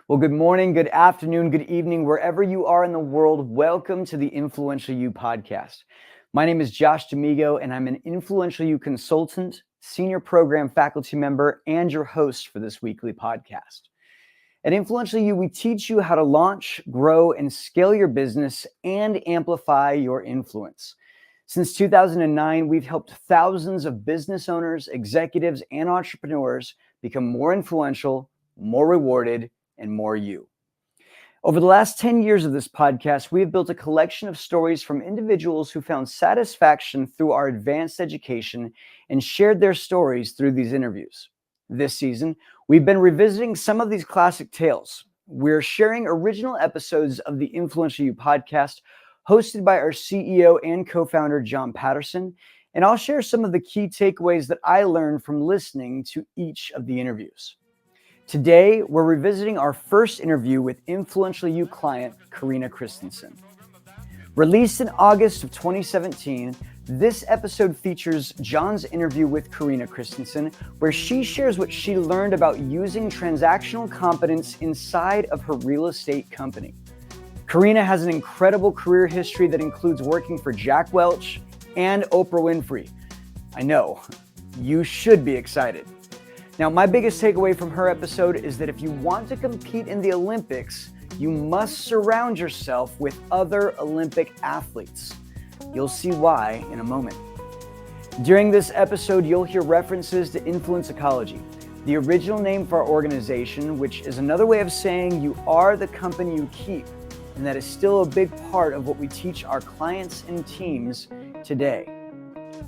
Well, good morning, good afternoon, good evening, wherever you are in the world. Welcome to the Influential You podcast. My name is Josh D'Amigo, and I'm an Influential You consultant, senior program faculty member, and your host for this weekly podcast. At Influential You, we teach you how to launch, grow, and scale your business and amplify your influence. Since 2009, we've helped thousands of business owners, executives, and entrepreneurs become more influential, more rewarded, and more you. Over the last 10 years of this podcast, we have built a collection of stories from individuals who found satisfaction through our advanced education and shared their stories through these interviews. This season, we've been revisiting some of these classic tales. We're sharing original episodes of the Influential You podcast, hosted by our CEO and co-founder, John Patterson, and I'll share some of the key takeaways that I learned from listening to each of the interviews. Today, we're revisiting our first interview with Influential You client, Karina Christensen. Released in August of 2017, this episode features John's interview with Karina Christensen, where she shares what she learned about using transactional competence inside of her real estate company. Karina has an incredible career history that includes working for Jack Welch and Oprah Winfrey. I know, you should be excited. Now, my biggest takeaway from her episode is that if you want to compete in the Olympics, you must surround yourself with other Olympic athletes. You'll see why in a moment. During this episode, you'll hear references to influence ecology, the original name for our organization, which is another way of saying you are the company you keep, and that is still a big part of what we teach our clients and teams today.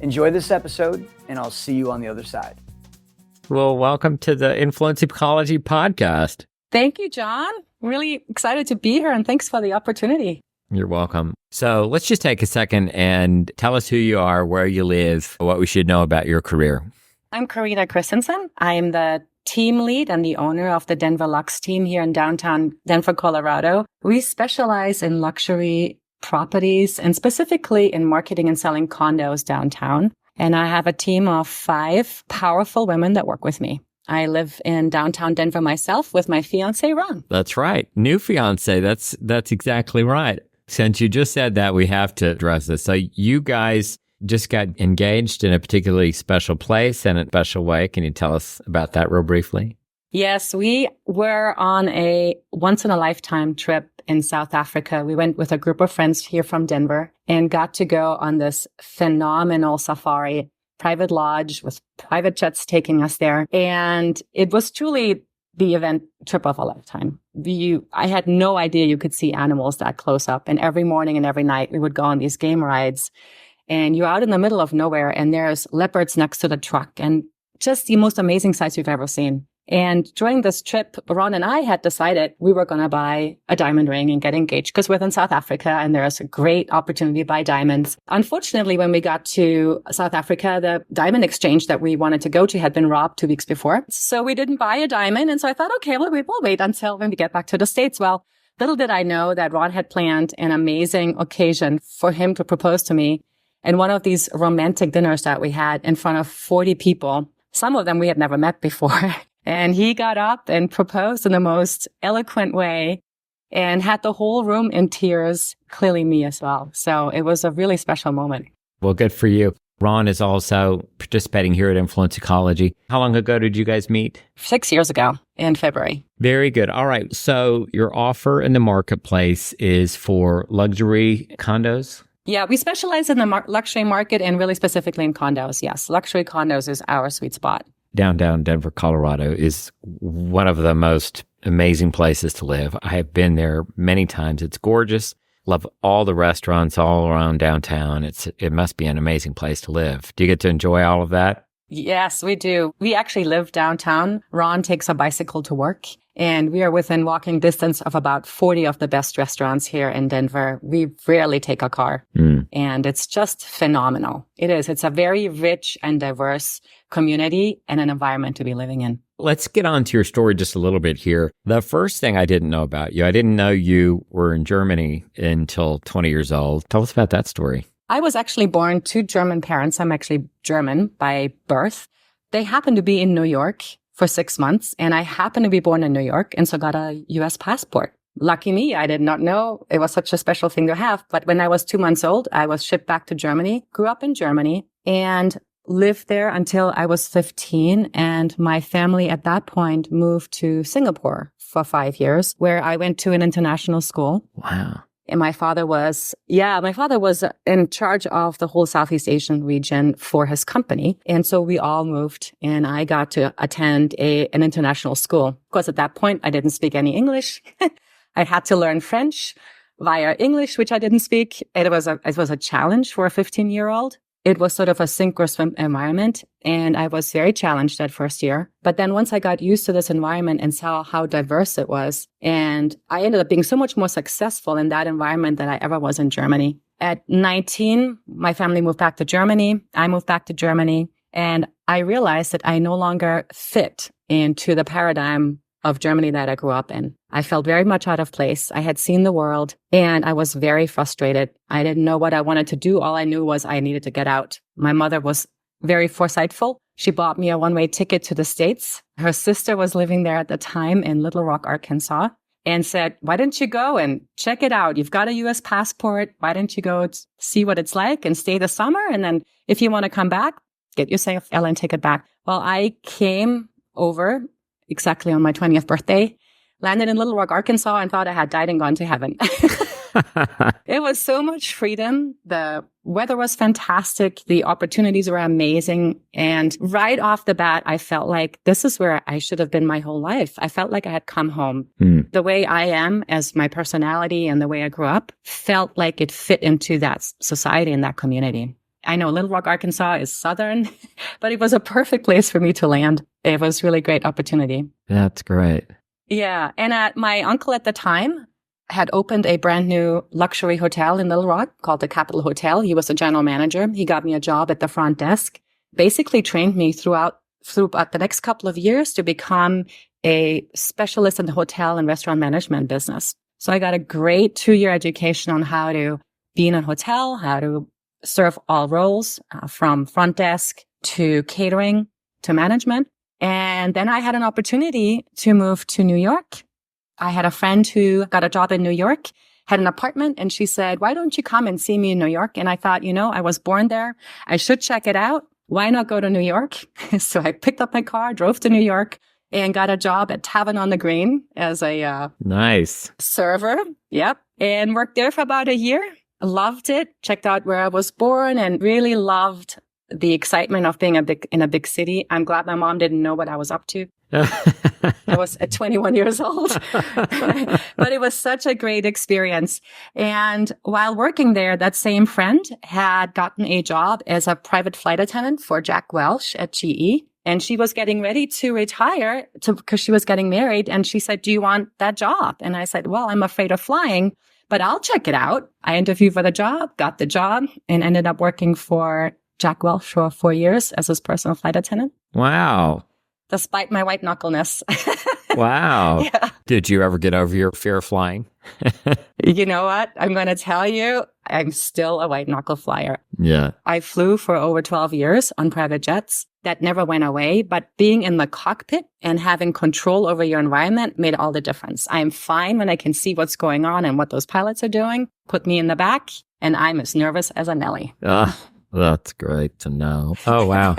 Enjoy this episode, and I'll see you on the other side. Well, welcome to the Influence Ecology podcast. Thank you, John. Really excited to be here, and thanks for the opportunity. You're welcome. So let's just take a second and tell us who you are, where you live, what we should know about your career. I'm Karina Christensen. I'm the team lead and the owner of the Denver Lux team here in downtown Denver, Colorado. We specialize in luxury properties and specifically in marketing and selling condos downtown. And I have a team of 5 powerful women that work with me. I live in downtown Denver myself with my fiance, Ron. That's right. New fiance. That's exactly right. Since you just said that, we have to address this. So you guys just got engaged in a particularly special place and a special way. Can you tell us about that real briefly? Yes, we were on a once-in-a-lifetime trip in South Africa. We went with a group of friends here from Denver and got to go on this phenomenal safari, private lodge with private jets taking us there. And it was truly the event trip of a lifetime. I had no idea you could see animals that close up. And every morning and every night we would go on these game rides. And you're out in the middle of nowhere and there's leopards next to the truck and just the most amazing sights you've ever seen. And during this trip, Ron and I had decided we were going to buy a diamond ring and get engaged because we're in South Africa and there's a great opportunity to buy diamonds. Unfortunately, when we got to South Africa, the diamond exchange that we wanted to go to had been robbed 2 weeks before. So we didn't buy a diamond. And so I thought, okay, we'll wait until when we get back to the States. Well, little did I know that Ron had planned an amazing occasion for him to propose to me. And one of these romantic dinners that we had in front of 40 people, some of them we had never met before. And he got up and proposed in the most eloquent way and had the whole room in tears, clearly me as well. So it was a really special moment. Well, good for you. Ron is also participating here at Influence Ecology. How long ago did you guys meet? 6 years ago in February. Very good. All right. So your offer in the marketplace is for luxury condos? Yeah, we specialize in the luxury market and really specifically in condos. Yes, luxury condos is our sweet spot. Downtown Denver, Colorado is one of the most amazing places to live. I have been there many times. It's gorgeous. Love all the restaurants all around downtown. It must be an amazing place to live. Do you get to enjoy all of that? Yes, we do. We actually live downtown. Ron takes a bicycle to work, and we are within walking distance of about 40 of the best restaurants here in Denver. We rarely take a car, and it's just phenomenal. It is. It's a very rich and diverse community and an environment to be living in. Let's get on to your story just a little bit here. The first thing I didn't know about you, I didn't know you were in Germany until 20 years old. Tell us about that story. I was actually born to German parents. I'm actually German by birth. They happened to be in New York for 6 months. And I happened to be born in New York and so got a US passport. Lucky me, I did not know it was such a special thing to have. But when I was 2 months old, I was shipped back to Germany, grew up in Germany, and lived there until I was 15. And my family at that point moved to Singapore for 5 years, where I went to an international school. Wow. And my father was in charge of the whole Southeast Asian region for his company. And so we all moved and I got to attend an international school. Of course, at that point, I didn't speak any English. I had to learn French via English, which I didn't speak. It was a challenge for a 15-year-old. It was sort of a sink or swim environment. And I was very challenged that first year. But then once I got used to this environment and saw how diverse it was, and I ended up being so much more successful in that environment than I ever was in Germany. At 19, my family moved back to Germany. I moved back to Germany. And I realized that I no longer fit into the paradigm of Germany that I grew up in. I felt very much out of place. I had seen the world and I was very frustrated. I didn't know what I wanted to do. All I knew was I needed to get out. My mother was very foresightful. She bought me a one-way ticket to the States. Her sister was living there at the time in Little Rock, Arkansas, and said, why don't you go and check it out? You've got a US passport. Why don't you go see what it's like and stay the summer? And then if you want to come back, get yourself an airline ticket back. Well, I came over exactly on my 20th birthday, landed in Little Rock, Arkansas, and thought I had died and gone to heaven. It was so much freedom. The weather was fantastic. The opportunities were amazing. And right off the bat, I felt like this is where I should have been my whole life. I felt like I had come home. The way I am as my personality and the way I grew up felt like it fit into that society and that community. I know Little Rock, Arkansas is southern, but it was a perfect place for me to land. It was really great opportunity. That's great. Yeah. And my uncle at the time had opened a brand new luxury hotel in Little Rock called the Capitol Hotel. He was a general manager. He got me a job at the front desk, basically trained me throughout the next couple of years to become a specialist in the hotel and restaurant management business. So I got a great 2-year education on how to be in a hotel, how to serve all roles from front desk to catering to management. And then I had an opportunity to move to New York. I had a friend who got a job in New York, had an apartment, and she said, why don't you come and see me in New York? And I thought, I was born there. I should check it out. Why not go to New York? So I picked up my car, drove to New York, and got a job at Tavern on the Green as a nice server. Yep. And worked there for about a year. Loved it. Checked out where I was born and really loved the excitement of being in a big city. I'm glad my mom didn't know what I was up to. I was at 21 years old, but it was such a great experience. And while working there, that same friend had gotten a job as a private flight attendant for Jack Welch at GE. And she was getting ready to retire because she was getting married. And she said, do you want that job? And I said, well, I'm afraid of flying, but I'll check it out. I interviewed for the job, got the job, and ended up working for Jack Welch for 4 years as his personal flight attendant. Wow. Despite my white knuckleness. Wow. Yeah. Did you ever get over your fear of flying? You know what? I'm going to tell you, I'm still a white knuckle flyer. Yeah. I flew for over 12 years on private jets. That never went away. But being in the cockpit and having control over your environment made all the difference. I am fine when I can see what's going on and what those pilots are doing. Put me in the back, and I'm as nervous as a Nelly. That's great to know. Oh, wow.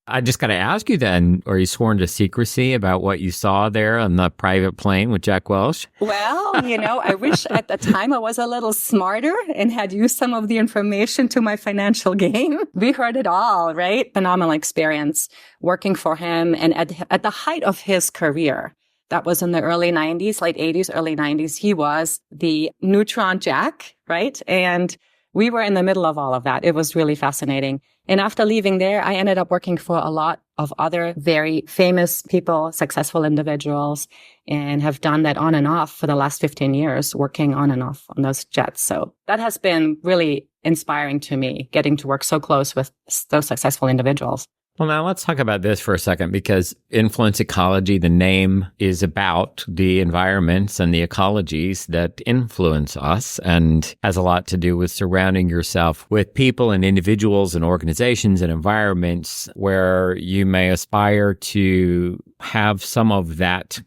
I just got to ask you then, are you sworn to secrecy about what you saw there on the private plane with Jack Welch? Well, I wish at the time I was a little smarter and had used some of the information to my financial gain. We heard it all, right? Phenomenal experience working for him. And at the height of his career, that was in the early 90s, late 80s, early 90s, he was the neutron Jack, right? And we were in the middle of all of that. It was really fascinating. And after leaving there, I ended up working for a lot of other very famous people, successful individuals, and have done that on and off for the last 15 years, working on and off on those jets. So that has been really inspiring to me, getting to work so close with those successful individuals. Well, now let's talk about this for a second, because influence ecology, the name is about the environments and the ecologies that influence us, and has a lot to do with surrounding yourself with people and individuals and organizations and environments where you may aspire to have some of that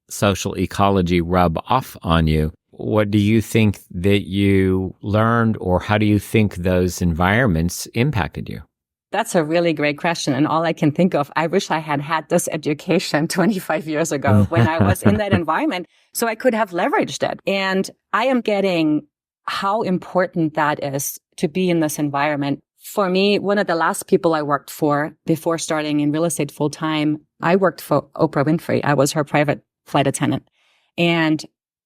social ecology rub off on you. What do you think that you learned, or how do you think those environments impacted you? That's a really great question. And all I can think of, I wish I had had this education 25 years ago when I was in that environment, so I could have leveraged it. And I am getting how important that is to be in this environment. For me, one of the last people I worked for before starting in real estate full time, I worked for Oprah Winfrey. I was her private flight attendant. And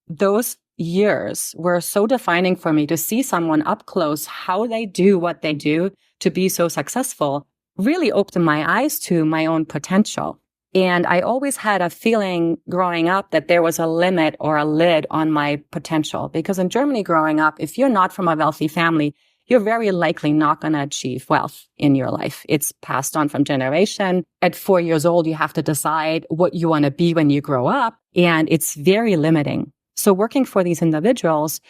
those years were so defining for me to see someone up close, how they do what they do to be so successful, really opened my eyes to my own potential. And I always had a feeling growing up that there was a limit or a lid on my potential. Because in Germany growing up, if you're not from a wealthy family, you're very likely not going to achieve wealth in your life. It's passed on from generation. At 4 years old, you have to decide what you want to be when you grow up. And it's very limiting. So working for these individuals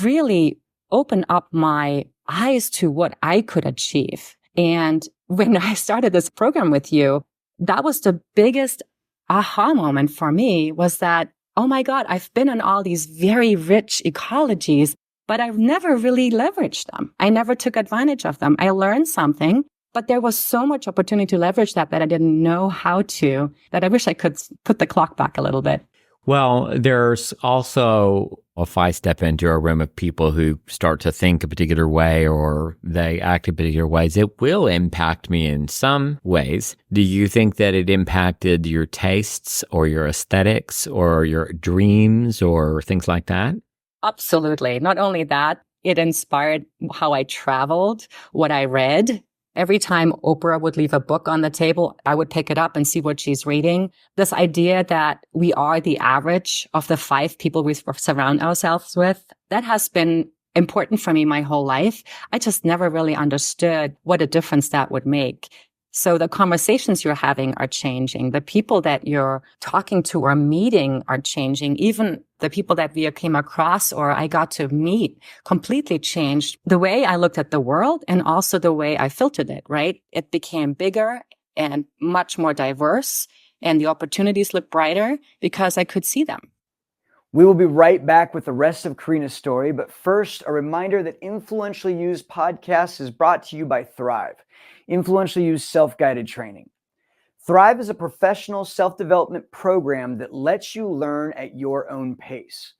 really opened up my eyes to what I could achieve. And when I started this program with you, that was the biggest aha moment for me, was that, oh my God, I've been in all these very rich ecologies, but I've never really leveraged them. I never took advantage of them. I learned something, but there was so much opportunity to leverage that I didn't know how to, that I wish I could put the clock back a little bit. Well, there's also, if I step into a room of people who start to think a particular way or they act in particular ways, it will impact me in some ways. Do you think that it impacted your tastes or your aesthetics or your dreams or things like that? Absolutely. Not only that, it inspired how I traveled, what I read. Every time Oprah would leave a book on the table, I would pick it up and see what she's reading. This idea that we are the average of the 5 people we surround ourselves with, that has been important for me my whole life. I just never really understood what a difference that would make. So the conversations you're having are changing. The people that you're talking to or meeting are changing. Even the people that we came across or I got to meet completely changed the way I looked at the world and also the way I filtered it, right? It became bigger and much more diverse, and the opportunities looked brighter because I could see them. We will be right back with the rest of Karina's story, but first, a reminder that Influentially Used podcast is brought to you by Thrive, Influentially Used self-guided training. Thrive is a professional self-development program that lets you learn at your own pace.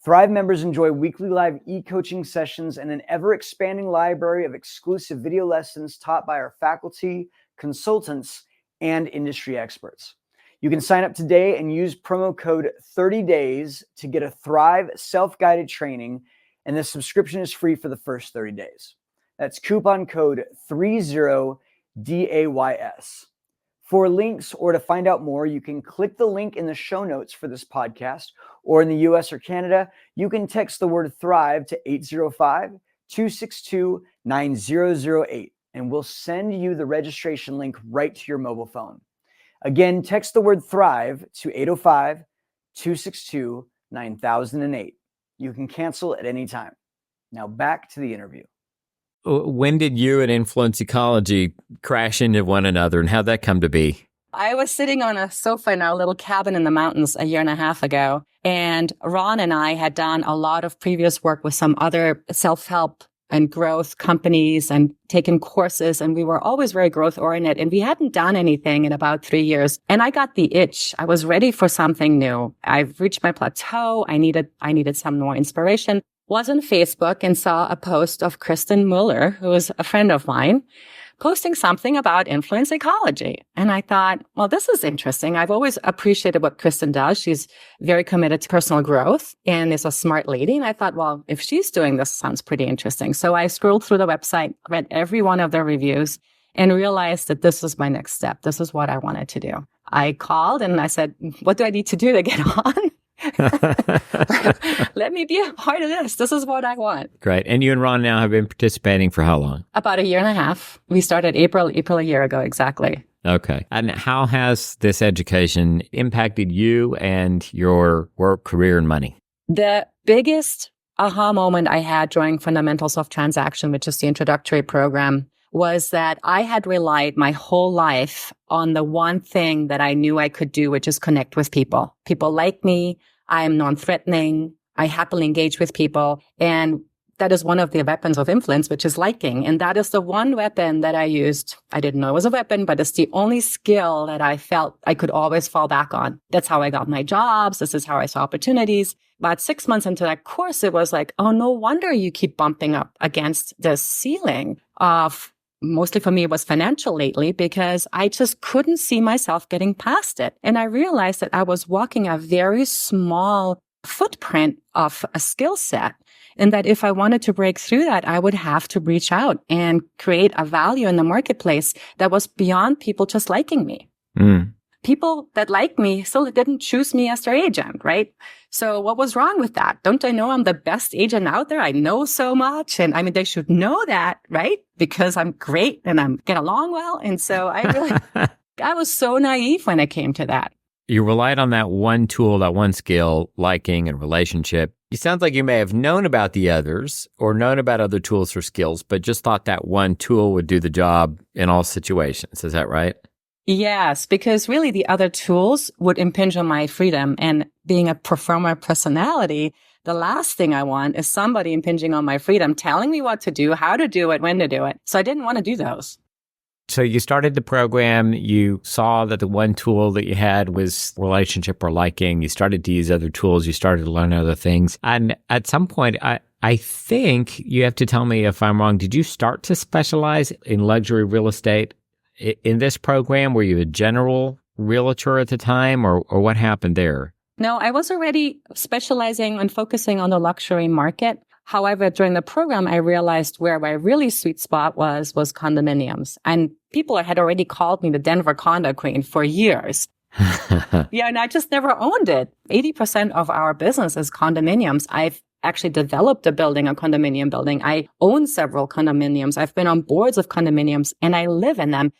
Thrive members enjoy weekly live e-coaching sessions and an ever-expanding library of exclusive video lessons taught by our faculty, consultants, and industry experts. You can sign up today and use promo code 30days to get a Thrive self-guided training, and the subscription is free for the first 30 days. That's coupon code 30DAYS. For links or to find out more, you can click the link in the show notes for this podcast, or in the US or Canada, you can text the word Thrive to 805-262-9008, and we'll send you the registration link right to your mobile phone. Again, text the word Thrive to 805-262-9008. You can cancel at any time. Now back to the interview. When did you and Influence Ecology crash into one another, and how'd that come to be? I was sitting on a sofa in our little cabin in the mountains a year and a half ago, and Ron and I had done a lot of previous work with some other self-help and growth companies and taken courses, and we were always very growth oriented, and we hadn't done anything in about 3 years. And I got the itch. I was ready for something new. I've reached my plateau. I needed some more inspiration. Was on Facebook and saw a post of Kristen Muller, who is a friend of mine, posting something about influence ecology. And I thought, well, this is interesting. I've always appreciated what Kristen does. She's very committed to personal growth and is a smart lady. And I thought, well, if she's doing this, sounds pretty interesting. So I scrolled through the website, read every one of their reviews, and realized that this was my next step. This is what I wanted to do. I called and I said, what do I need to do to get on? Let me be a part of this. This is what I want. Great. And you and Ron now have been participating for how long? About a year and a half. We started April a year ago, exactly. Okay. And how has this education impacted you and your work, career, and money? The biggest aha moment I had during Fundamentals of Transaction, which is the introductory program, was that I had relied my whole life on the one thing that I knew I could do, which is connect with people. People like me. I am non-threatening. I happily engage with people. And that is one of the weapons of influence, which is liking. And that is the one weapon that I used. I didn't know it was a weapon, but it's the only skill that I felt I could always fall back on. That's how I got my jobs. This is how I saw opportunities. About 6 months into that course, it was like, oh, no wonder you keep bumping up against this ceiling of, mostly for me, it was financial lately, because I just couldn't see myself getting past it. And I realized that I was walking a very small footprint of a skill set. And that if I wanted to break through that, I would have to reach out and create a value in the marketplace that was beyond people just liking me. People that like me still didn't choose me as their agent, right? So what was wrong with that? Don't I know I'm the best agent out there? I know so much. And I mean, they should know that, right? Because I'm great and I'm get along well. And so I was so naive when it came to that. You relied on that one tool, that one skill, liking and relationship. It sounds like you may have known about the others or known about other tools or skills, but just thought that one tool would do the job in all situations. Is that right? Yes, because really the other tools would impinge on my freedom. And being a performer personality, the last thing I want is somebody impinging on my freedom, telling me what to do, how to do it, when to do it. So I didn't want to do those. So you started the program, you saw that the one tool that you had was relationship or liking, you started to use other tools, you started to learn other things. And at some point, I think you have to tell me if I'm wrong, did you start to specialize in luxury real estate in this program? Were you a general realtor at the time, or what happened there? No, I was already specializing and focusing on the luxury market. However, during the program, I realized where my really sweet spot was condominiums. And people had already called me the Denver condo queen for years. Yeah, and I just never owned it. 80% of our business is condominiums. I've actually developed a condominium building. I own several condominiums. I've been on boards of condominiums and I live in them,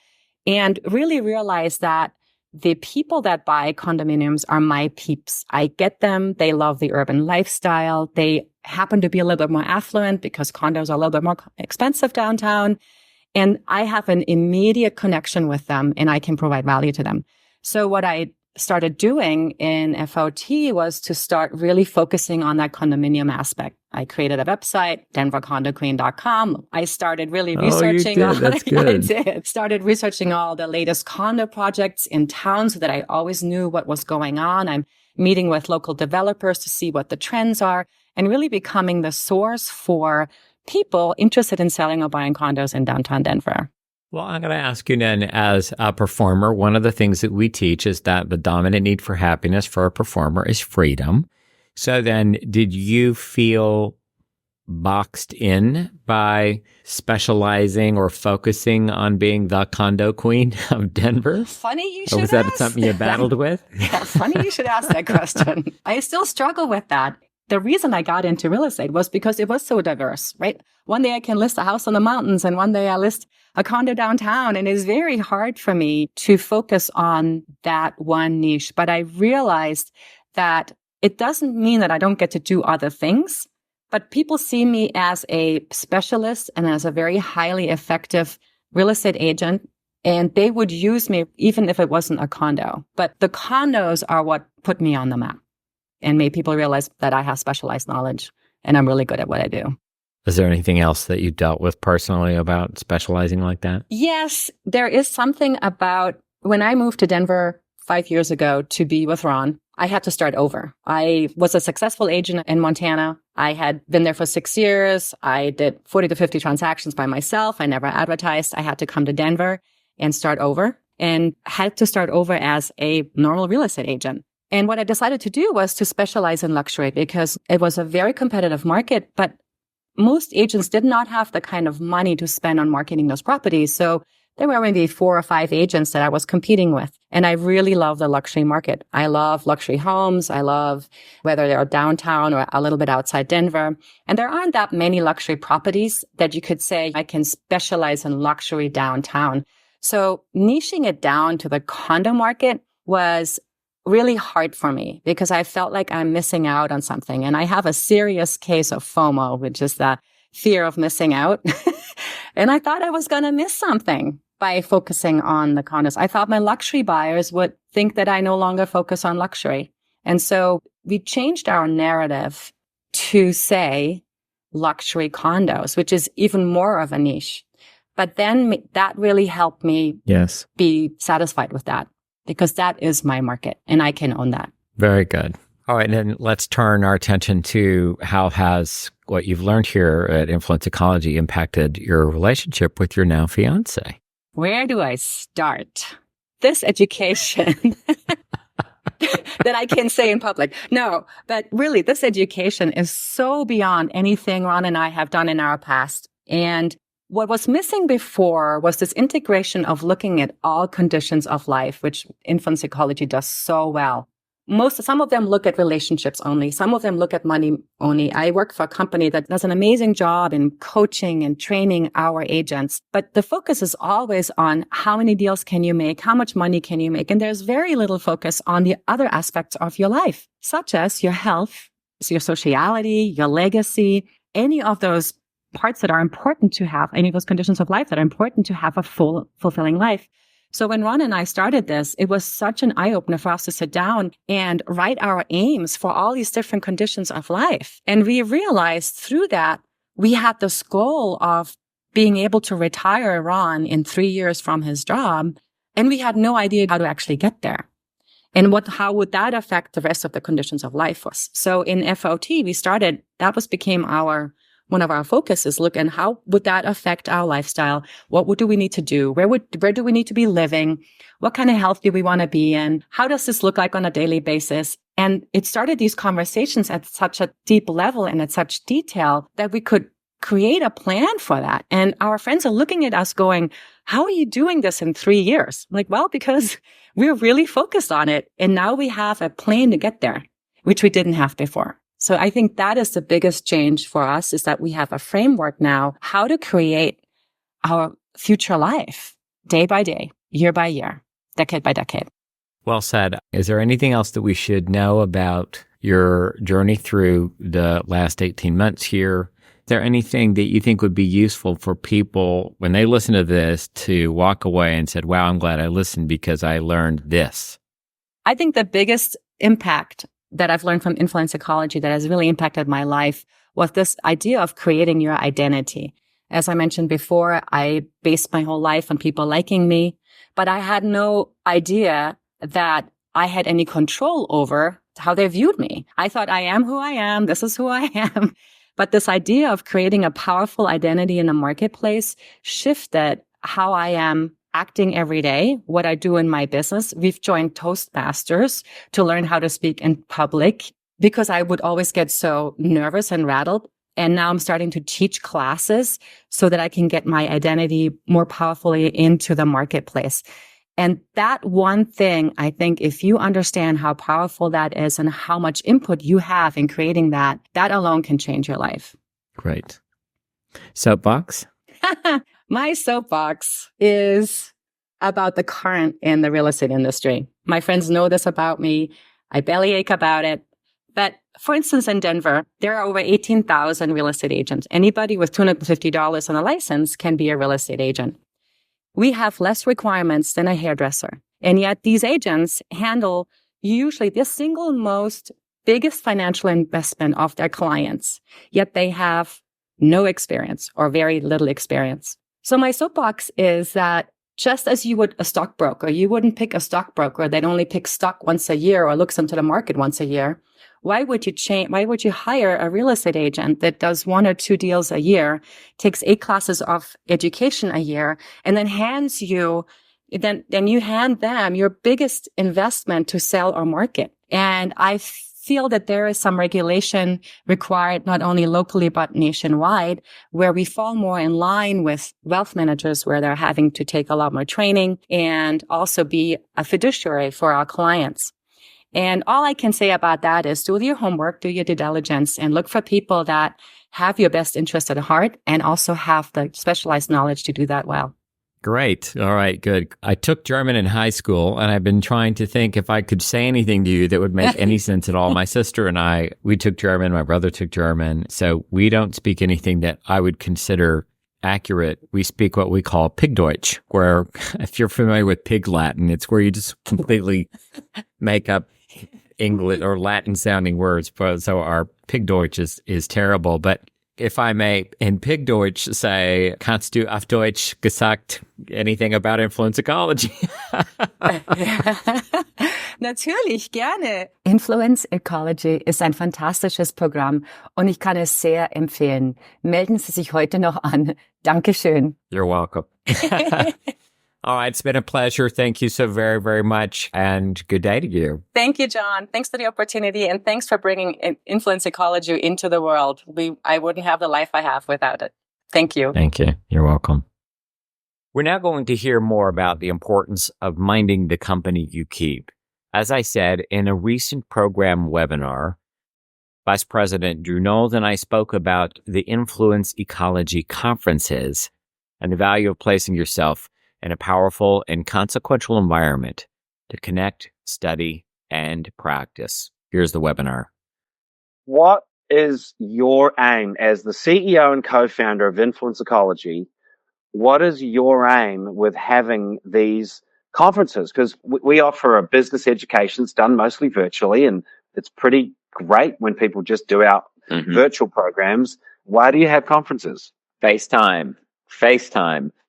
and really realized that the people that buy condominiums are my peeps. I get them. They love the urban lifestyle. They happen to be a little bit more affluent because condos are a little bit more expensive downtown. And I have an immediate connection with them and I can provide value to them. So what I started doing in FOT was to start really focusing on that condominium aspect. I created a website, denvercondoqueen.com. I started really researching. That's good. I did. Started researching all the latest condo projects in town so that I always knew what was going on. I'm meeting with local developers to see what the trends are and really becoming the source for people interested in selling or buying condos in downtown Denver. Well, I'm going to ask you then, as a performer, one of the things that we teach is that the dominant need for happiness for a performer is freedom. So then, did you feel boxed in by specializing or focusing on being the condo queen of Denver? Funny you should ask. Or was that something you battled with? Yeah, funny you should ask that question. I still struggle with that. The reason I got into real estate was because it was so diverse, right? One day I can list a house on the mountains and one day I list a condo downtown. And it's very hard for me to focus on that one niche. But I realized that it doesn't mean that I don't get to do other things, but people see me as a specialist and as a very highly effective real estate agent. And they would use me even if it wasn't a condo. But the condos are what put me on the map and made people realize that I have specialized knowledge and I'm really good at what I do. Is there anything else that you dealt with personally about specializing like that? Yes, there is something about when I moved to Denver 5 years ago to be with Ron, I had to start over. I was a successful agent in Montana. I had been there for 6 years. I did 40 to 50 transactions by myself. I never advertised. I had to come to Denver and start over, and had to start over as a normal real estate agent. And what I decided to do was to specialize in luxury because it was a very competitive market, but most agents did not have the kind of money to spend on marketing those properties. So there were maybe 4 or 5 agents that I was competing with. And I really love the luxury market. I love luxury homes. I love whether they're downtown or a little bit outside Denver. And there aren't that many luxury properties that you could say I can specialize in luxury downtown. So niching it down to the condo market was really hard for me because I felt like I'm missing out on something. And I have a serious case of FOMO, which is the fear of missing out. And I thought I was going to miss something by focusing on the condos. I thought my luxury buyers would think that I no longer focus on luxury. And so we changed our narrative to say luxury condos, which is even more of a niche. But then that really helped me be satisfied with that because that is my market and I can own that. Very good. All right. And then let's turn our attention to how has what you've learned here at Influence Ecology impacted your relationship with your now fiance? Where do I start? This education that I can say in public. No, but really this education is so beyond anything Ron and I have done in our past. And what was missing before was this integration of looking at all conditions of life, which Influence Ecology does so well. Some of them look at relationships only. Some of them look at money only. I work for a company that does an amazing job in coaching and training our agents. But the focus is always on how many deals can you make? How much money can you make? And there's very little focus on the other aspects of your life, such as your health, your sociality, your legacy, any of those parts that are important to have, any of those conditions of life that are important to have a full, fulfilling life. So when Ron and I started this, it was such an eye-opener for us to sit down and write our aims for all these different conditions of life. And we realized through that, we had this goal of being able to retire Ron in 3 years from his job. And we had no idea how to actually get there. And how would that affect the rest of the conditions of life for us? So in FOT, became one of our focuses, look, and how would that affect our lifestyle? What do we need to do? Where do we need to be living? What kind of health do we want to be in? How does this look like on a daily basis? And it started these conversations at such a deep level and at such detail that we could create a plan for that. And our friends are looking at us going, how are you doing this in 3 years? I'm like, well, because we're really focused on it. And now we have a plan to get there, which we didn't have before. So I think that is the biggest change for us is that we have a framework now, how to create our future life day by day, year by year, decade by decade. Well said. Is there anything else that we should know about your journey through the last 18 months here? Is there anything that you think would be useful for people when they listen to this to walk away and said, wow, I'm glad I listened because I learned this? I think the biggest impact that I've learned from Influence Ecology that has really impacted my life was this idea of creating your identity. As I mentioned before, I based my whole life on people liking me, but I had no idea that I had any control over how they viewed me. I thought I am who I am. This is who I am. But this idea of creating a powerful identity in the marketplace shifted how I am acting every day, what I do in my business. We've joined Toastmasters to learn how to speak in public because I would always get so nervous and rattled. And now I'm starting to teach classes so that I can get my identity more powerfully into the marketplace. And that one thing, I think if you understand how powerful that is and how much input you have in creating that, that alone can change your life. Great. Soapbox? My soapbox is about the current in the real estate industry. My friends know this about me. I bellyache about it. But for instance, in Denver, there are over 18,000 real estate agents. Anybody with $250 on a license can be a real estate agent. We have less requirements than a hairdresser. And yet these agents handle usually the single most biggest financial investment of their clients. Yet they have no experience or very little experience. So my soapbox is that just as you would a stockbroker, you wouldn't pick a stockbroker that only picks stock once a year or looks into the market once a year. Why would you hire a real estate agent that does 1 or 2 deals a year, takes 8 classes of education a year, and then hands you then you hand them your biggest investment to sell or market. And I feel that there is some regulation required not only locally but nationwide, where we fall more in line with wealth managers, where they're having to take a lot more training and also be a fiduciary for our clients. And all I can say about that is do your homework, do your due diligence, and look for people that have your best interest at heart and also have the specialized knowledge to do that well. Great. All right, good. I took German in high school, and I've been trying to think if I could say anything to you that would make any sense at all. My sister and I, we took German. My brother took German. So we don't speak anything that I would consider accurate. We speak what we call Pigdeutsch, where if you're familiar with Pig Latin, it's where you just completely make up English or Latin sounding words. So our Pigdeutsch is terrible. But if I may, in Pigdeutsch say, kannst du auf Deutsch gesagt anything about influence ecology? Natürlich, gerne. Influence Ecology ist ein fantastisches Programm und ich kann es sehr empfehlen. Melden Sie sich heute noch an. Dankeschön. You're welcome. All right, it's been a pleasure. Thank you so very, very much, and good day to you. Thank you, John. Thanks for the opportunity, and thanks for bringing influence ecology into the world. I wouldn't have the life I have without it. Thank you. Thank you. You're welcome. We're now going to hear more about the importance of minding the company you keep. As I said, in a recent program webinar, Vice President Drew Knowles and I spoke about the influence ecology conferences and the value of placing yourself in a powerful and consequential environment to connect, study, and practice. Here's the webinar. What is your aim as the CEO and co-founder of Influence Ecology? What is your aim with having these conferences? Because we offer a business education. It's done mostly virtually, and it's pretty great when people just do our virtual programs. Why do you have conferences? FaceTime.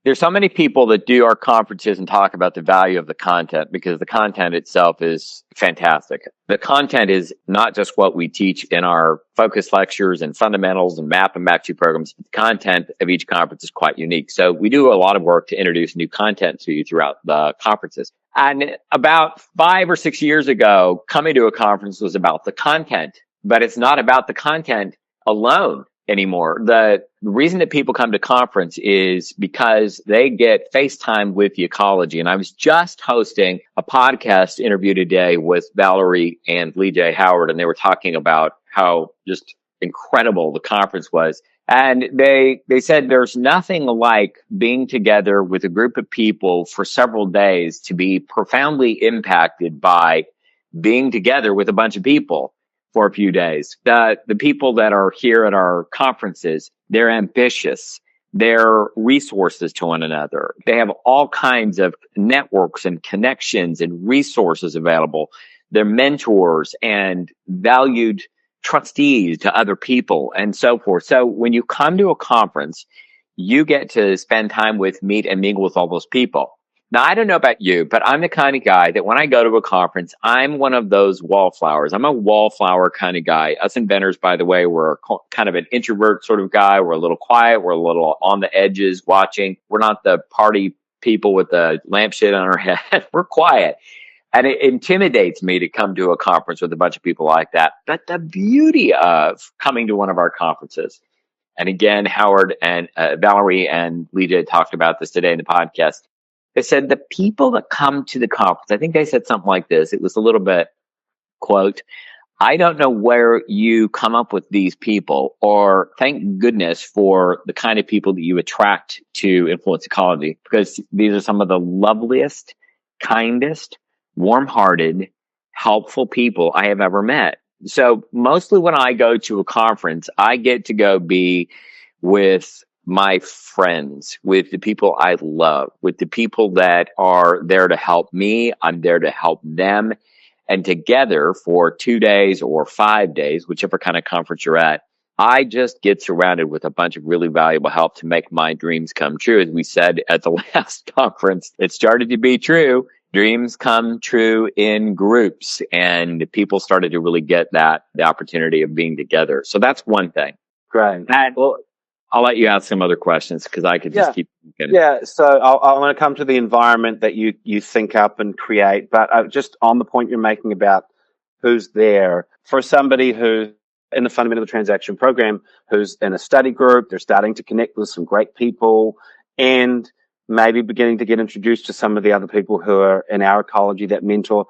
There's so many people that do our conferences and talk about the value of the content because the content itself is fantastic. The content is not just what we teach in our focus lectures and fundamentals and map and map 2 programs. The content of each conference is quite unique. So we do a lot of work to introduce new content to you throughout the conferences. And about 5 or 6 years ago, coming to a conference was about the content, but it's not about the content alone anymore. The reason that people come to conference is because they get FaceTime with the ecology. And I was just hosting a podcast interview today with Valerie and Lee J. Howard, and they were talking about how just incredible the conference was. And they said there's nothing like being together with a group of people for several days to be profoundly impacted by being together with a bunch of people for a few days. The people that are here at our conferences, they're ambitious. They're resources to one another. They have all kinds of networks and connections and resources available. They're mentors and valued trustees to other people and so forth. So when you come to a conference, you get to spend time with, meet, and mingle with all those people. Now, I don't know about you, but I'm the kind of guy that when I go to a conference, I'm one of those wallflowers. I'm a wallflower kind of guy. Us inventors, by the way, we're kind of an introvert sort of guy. We're a little quiet. We're a little on the edges watching. We're not the party people with the lampshade on our head. We're quiet. And it intimidates me to come to a conference with a bunch of people like that. But the beauty of coming to one of our conferences, and again, Howard and Valerie and Lita talked about this today in the podcast. They said the people that come to the conference, I think they said something like this. It was a little bit, quote, I don't know where you come up with these people, or thank goodness for the kind of people that you attract to Influence Ecology, because these are some of the loveliest, kindest, warm-hearted, helpful people I have ever met. So mostly when I go to a conference, I get to go be with my friends, with the people I love, with the people that are there to help me. I'm there to help them. And together for 2 days or 5 days, whichever kind of conference you're at, I just get surrounded with a bunch of really valuable help to make my dreams come true. As we said at the last conference, it started to be true. Dreams come true in groups, and people started to really get the opportunity of being together. So that's one thing. Great. And, well, I'll let you ask some other questions because I could just keep Yeah, so I want to come to the environment that you think up and create, but just on the point you're making about who's there for somebody who in the fundamental transaction program who's in a study group, they're starting to connect with some great people and maybe beginning to get introduced to some of the other people who are in our ecology that mentor.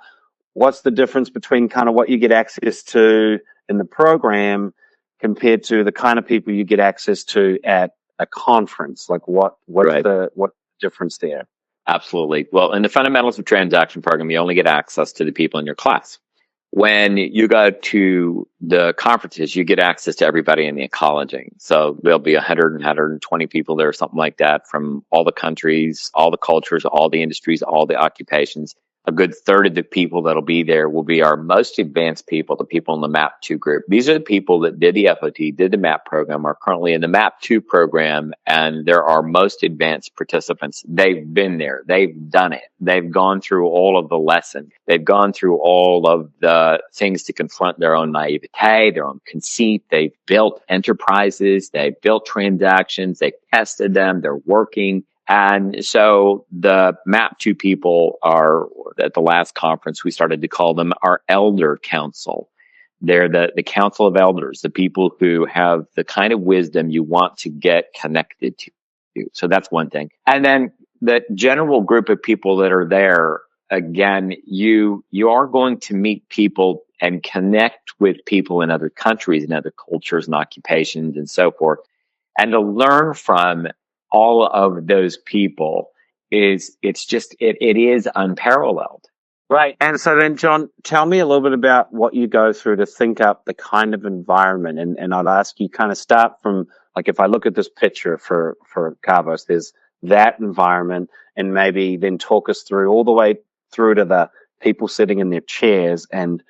What's the difference between kind of what you get access to in the program compared to the kind of people you get access to at a conference? Like what's Right. what difference there? Absolutely. Well, in the fundamentals of transaction program, you only get access to the people in your class. When you go to the conferences, you get access to everybody in the ecology. So there'll be 100 and 120 people there, something like that, from all the countries, all the cultures, all the industries, all the occupations. A good third of the people that'll be there will be our most advanced people, the people in the MAP 2 group. These are the people that did the FOT, did the MAP program, are currently in the MAP 2 program, and they're our most advanced participants. They've been there. They've done it. They've gone through all of the lessons. They've gone through all of the things to confront their own naivete, their own conceit. They've built enterprises. They've built transactions. They've tested them. They're working. And so the MAP 2 people are, at the last conference, we started to call them our elder council. They're the council of elders, the people who have the kind of wisdom you want to get connected to. So that's one thing. And then the general group of people that are there, again, you are going to meet people and connect with people in other countries and other cultures and occupations and so forth. And to learn from all of those people it is unparalleled. Right. And so then, John, tell me a little bit about what you go through to think up the kind of environment. And I'd ask you kind of start from, like, if I look at this picture for Carvos, there's that environment, and maybe then talk us through all the way through to the people sitting in their chairs and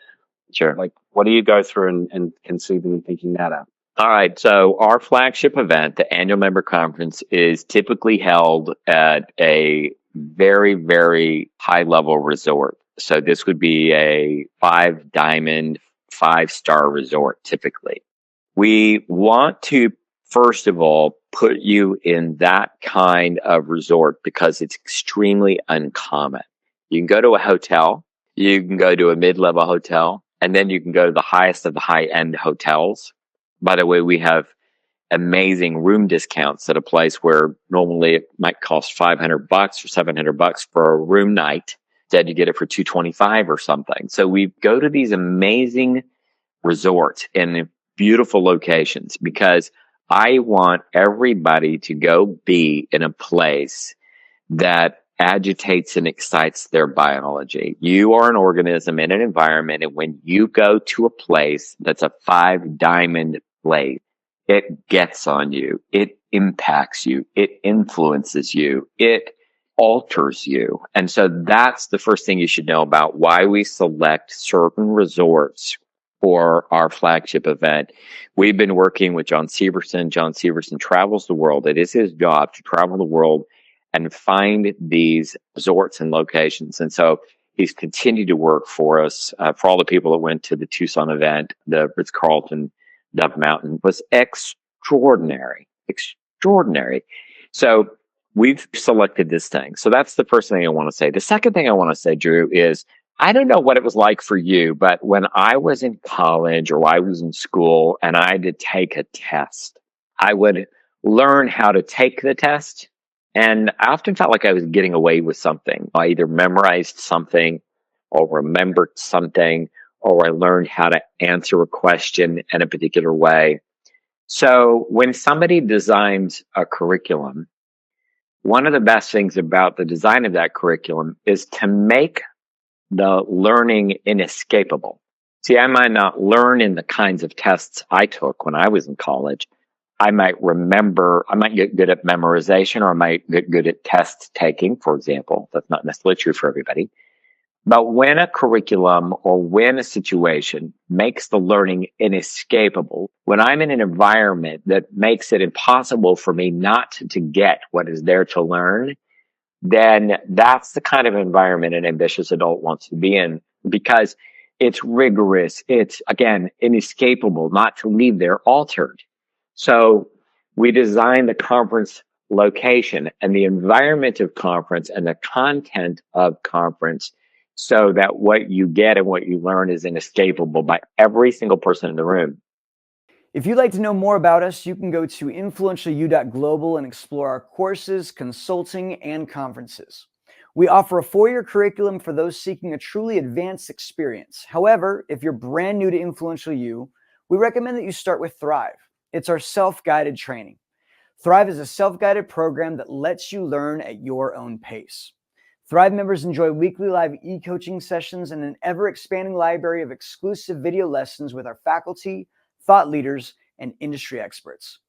Sure. like, what do you go through and conceiving and thinking that up? All right. So our flagship event, the annual member conference, is typically held at a very, very high level resort. So this would be a 5-diamond, 5-star resort typically. We want to, first of all, put you in that kind of resort because it's extremely uncommon. You can go to a hotel, you can go to a mid-level hotel, and then you can go to the highest of the high-end hotels. By the way, we have amazing room discounts at a place where normally it might cost $500 or $700 for a room night. Instead, you get it for $225 or something. So we go to these amazing resorts in beautiful locations because I want everybody to go be in a place that agitates and excites their biology. You are an organism in an environment, and when you go to a place that's a 5-diamond place, it gets on you, it impacts you, it influences you, it alters you. And so that's the first thing you should know about why we select certain resorts for our flagship event. We've been working with John Severson. John Severson travels the world. It is his job to travel the world and find these resorts and locations. And so he's continued to work for us. For all the people that went to the Tucson event, the Ritz-Carlton Dove Mountain was extraordinary. So we've selected this thing. So that's the first thing I want to say. The second thing I want to say, Drew, is I don't know what it was like for you, but when I was in college or I was in school and I had to take a test, I would learn how to take the test. And I often felt like I was getting away with something. I either memorized something or remembered something, or I learned how to answer a question in a particular way. So when somebody designs a curriculum, one of the best things about the design of that curriculum is to make the learning inescapable. See, I might not learn in the kinds of tests I took when I was in college. I might get good at memorization, or I might get good at test taking, for example. That's not necessarily true for everybody. But when a curriculum or when a situation makes the learning inescapable, when I'm in an environment that makes it impossible for me not to get what is there to learn, then that's the kind of environment an ambitious adult wants to be in, because it's rigorous. It's, again, inescapable, not to leave there altered. So we designed the conference location and the environment of conference and the content of conference so that what you get and what you learn is inescapable by every single person in the room. If you'd like to know more about us, you can go to influentialu.global and explore our courses, consulting, and conferences. We offer a 4-year curriculum for those seeking a truly advanced experience. However, if you're brand new to Influential You, we recommend that you start with Thrive. It's our self-guided training. Thrive is a self-guided program that lets you learn at your own pace. Thrive members enjoy weekly live e-coaching sessions and an ever-expanding library of exclusive video lessons with our faculty, thought leaders, and industry experts.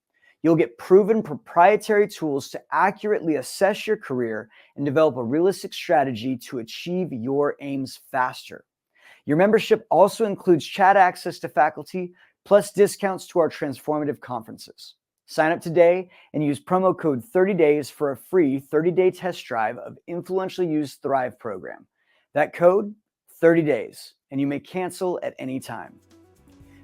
You'll get proven proprietary tools to accurately assess your career and develop a realistic strategy to achieve your aims faster. Your membership also includes chat access to faculty, plus discounts to our transformative conferences. Sign up today and use promo code 30days for a free 30-day test drive of Influential You's Thrive program. That code, 30 days, and you may cancel at any time.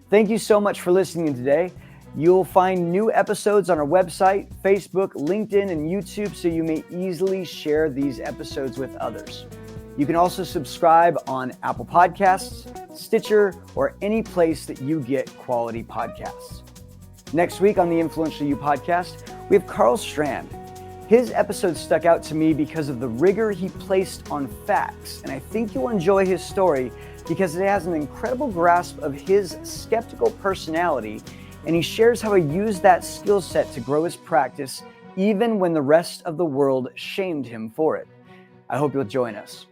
Thank you so much for listening today. You'll find new episodes on our website, Facebook, LinkedIn, and YouTube, so you may easily share these episodes with others. You can also subscribe on Apple Podcasts, Stitcher, or any place that you get quality podcasts. Next week on the Influential You podcast, we have Carl Strand. His episode stuck out to me because of the rigor he placed on facts, and I think you'll enjoy his story because it has an incredible grasp of his skeptical personality, and he shares how he used that skill set to grow his practice even when the rest of the world shamed him for it. I hope you'll join us.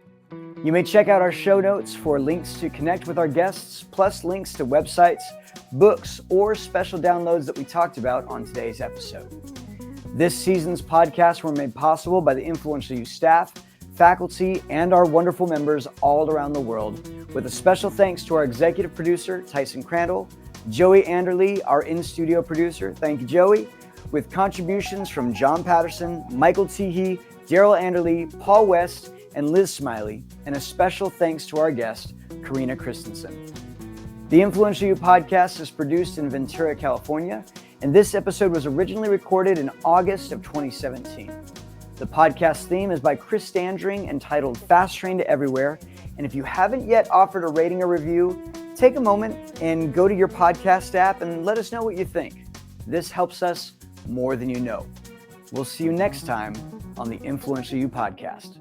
You may check out our show notes for links to connect with our guests, plus links to websites, books, or special downloads that we talked about on today's episode. This season's podcasts were made possible by the Influential You staff, faculty, and our wonderful members all around the world, with a special thanks to our executive producer, Tyson Crandall, Joey Anderley, our in-studio producer. Thank you, Joey. With contributions from John Patterson, Michael Teehee, Daryl Anderley, Paul West, and Liz Smiley, and a special thanks to our guest, Karina Christensen. The Influential You podcast is produced in Ventura, California, and this episode was originally recorded in August of 2017. The podcast theme is by Chris Standring, entitled Fast Train to Everywhere, and if you haven't yet offered a rating or review, take a moment and go to your podcast app and let us know what you think. This helps us more than you know. We'll see you next time on the Influential You podcast.